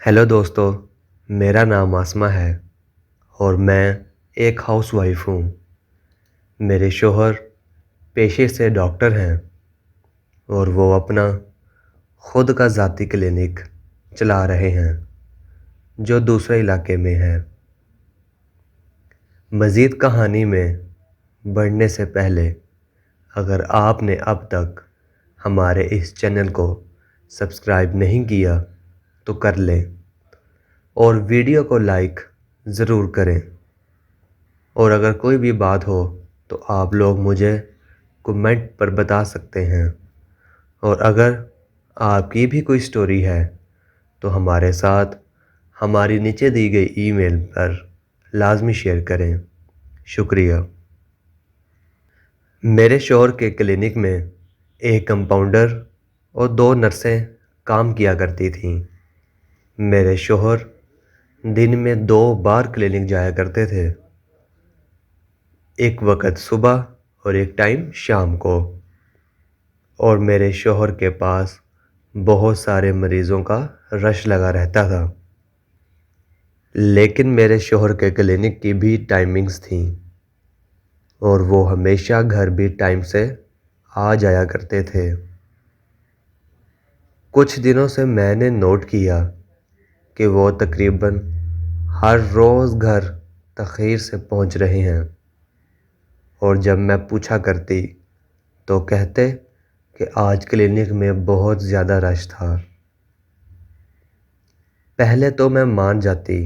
Hello दोस्तों। मेरा नाम आसमा है और मैं एक हाउस वाइफ हूँ। मेरे शौहर पेशे से डॉक्टर हैं और वो अपना खुद का ज़ाती क्लिनिक चला रहे हैं जो दूसरे इलाके में है। मज़ीद कहानी में बढ़ने से पहले अगर आपने अब तक हमारे इस चैनल को सब्सक्राइब नहीं किया तो कर लें और वीडियो को लाइक ज़रूर करें। और अगर कोई भी बात हो तो आप लोग मुझे कमेंट पर बता सकते हैं। और अगर आपकी भी कोई स्टोरी है तो हमारे साथ हमारी नीचे दी गई ईमेल पर लाजमी शेयर करें। शुक्रिया। मेरे शौहर के क्लिनिक में एक कंपाउंडर और 2 नर्सें काम किया करती थीं। मेरे शौहर दिन में 2 बार क्लिनिक जाया करते थे, एक वक्त सुबह और एक टाइम शाम को। और मेरे शौहर के पास बहुत सारे मरीज़ों का रश लगा रहता था। लेकिन मेरे शौहर के क्लिनिक की भी टाइमिंग्स थीं और वो हमेशा घर भी टाइम से आ जाया करते थे। कुछ दिनों से मैंने नोट किया कि वो तकरीबन हर रोज़ घर तख़ीर से पहुंच रहे हैं। और जब मैं पूछा करती तो कहते कि आज क्लिनिक में बहुत ज़्यादा रश था। पहले तो मैं मान जाती,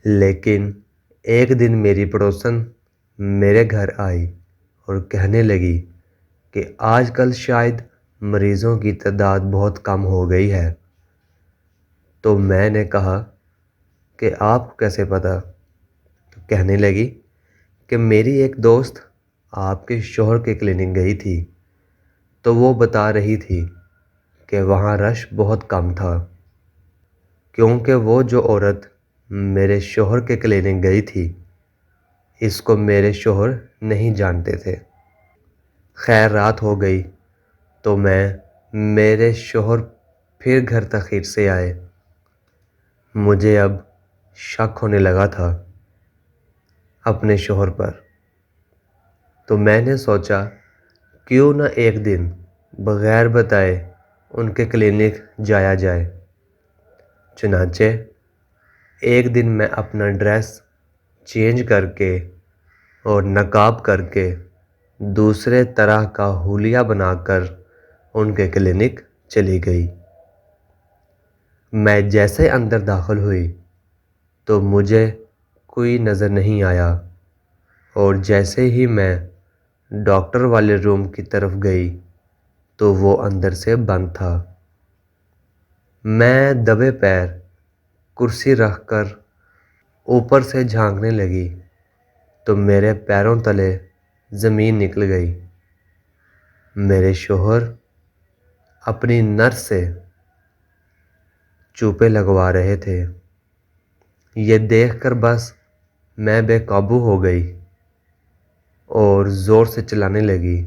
लेकिन एक दिन मेरी पड़ोसन मेरे घर आई और कहने लगी कि आजकल शायद मरीज़ों की तादाद बहुत कम हो गई है। तो मैंने कहा कि आपको कैसे पता? तो कहने लगी कि मेरी एक दोस्त आपके शौहर के क्लिनिक गई थी तो वो बता रही थी कि वहाँ रश बहुत कम था, क्योंकि वो जो औरत मेरे शौहर के क्लिनिक गई थी इसको मेरे शौहर नहीं जानते थे। खैर रात हो गई तो मेरे शौहर फिर घर तख़ीर से आए। मुझे अब शक होने लगा था अपने शौहर पर। तो मैंने सोचा क्यों न एक दिन बग़ैर बताए उनके क्लिनिक जाया जाए। चुनांचे एक दिन मैं अपना ड्रेस चेंज करके और नकाब करके दूसरे तरह का हुलिया बनाकर उनके क्लिनिक चली गई। मैं जैसे अंदर दाखिल हुई तो मुझे कोई नज़र नहीं आया और जैसे ही मैं डॉक्टर वाले रूम की तरफ गई तो वो अंदर से बंद था। मैं दबे पैर कुर्सी रखकर ऊपर से झांकने लगी तो मेरे पैरों तले ज़मीन निकल गई। मेरे शौहर अपनी नर्स से चूपे लगवा रहे थे। ये देखकर बस मैं बेकाबू हो गई और ज़ोर से चिल्लाने लगी।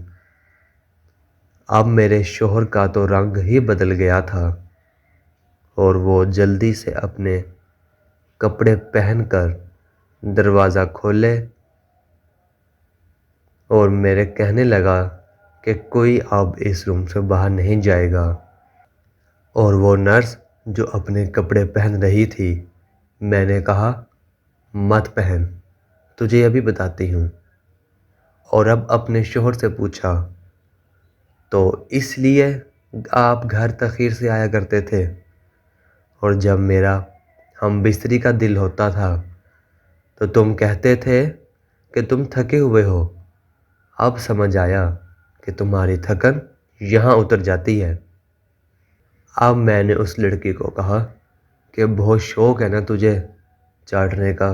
अब मेरे शौहर का तो रंग ही बदल गया था और वो जल्दी से अपने कपड़े पहनकर दरवाज़ा खोले और मेरे कहने लगा कि कोई अब इस रूम से बाहर नहीं जाएगा। और वो नर्स जो अपने कपड़े पहन रही थी, मैंने कहा मत पहन, तुझे अभी बताती हूँ। और अब अपने शौहर से पूछा तो इसलिए आप घर तख़ीर से आया करते थे? और जब मेरा हम बिस्तरी का दिल होता था तो तुम कहते थे कि तुम थके हुए हो। अब समझ आया कि तुम्हारी थकन यहाँ उतर जाती है। अब मैंने उस लड़की को कहा कि बहुत शौक़ है ना तुझे चाटने का।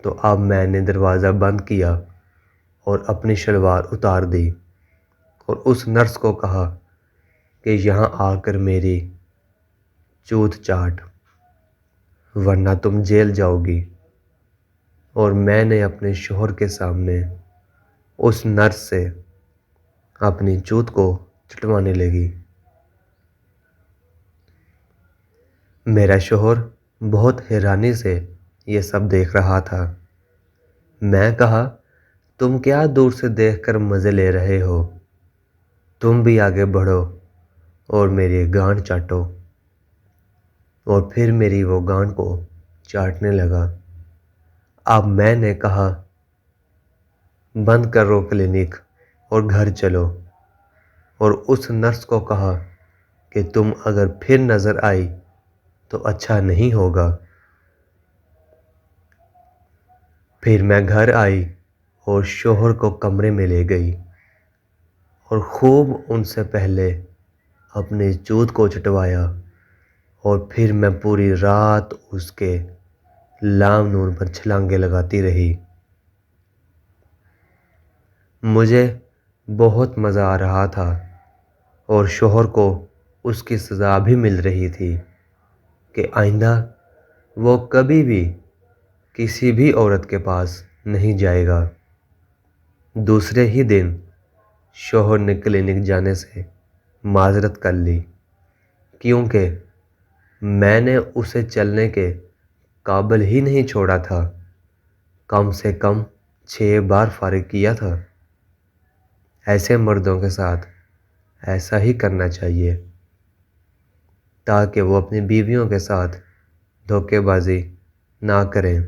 तो अब मैंने दरवाज़ा बंद किया और अपनी शलवार उतार दी और उस नर्स को कहा कि यहाँ आकर मेरी चूत चाट, वरना तुम जेल जाओगी। और मैंने अपने शौहर के सामने उस नर्स से अपनी चूत को चटवाने लगी। میرا شوہر بہت حیرانی سے یہ سب دیکھ رہا تھا۔ میں کہا، تم کیا دور سے دیکھ کر مزے لے رہے ہو؟ تم بھی آگے بڑھو اور میری گانڈ چاٹو۔ اور پھر میری وہ گانڈ کو چاٹنے لگا۔ اب میں نے کہا، بند کرو کلینک اور گھر چلو، اور اس نرس کو کہا کہ تم اگر پھر نظر آئی تو اچھا نہیں ہوگا۔ پھر میں گھر آئی اور شوہر کو کمرے میں لے گئی اور خوب ان سے پہلے اپنے چود کو چٹوایا، اور پھر میں پوری رات اس کے لام نون پر چھلانگیں لگاتی رہی۔ مجھے بہت مزہ آ رہا تھا اور شوہر کو اس کی سزا بھی مل رہی تھی کہ آئندہ وہ کبھی بھی کسی بھی عورت کے پاس نہیں جائے گا۔ دوسرے ہی دن شوہر نے کلینک جانے سے معذرت کر لی، کیونکہ میں نے اسے چلنے کے قابل ہی نہیں چھوڑا تھا۔ کم سے کم 6 بار فارغ کیا تھا۔ ایسے مردوں کے ساتھ ایسا ہی کرنا چاہیے تاکہ وہ اپنی بیویوں کے ساتھ دھوکے بازی نہ کریں۔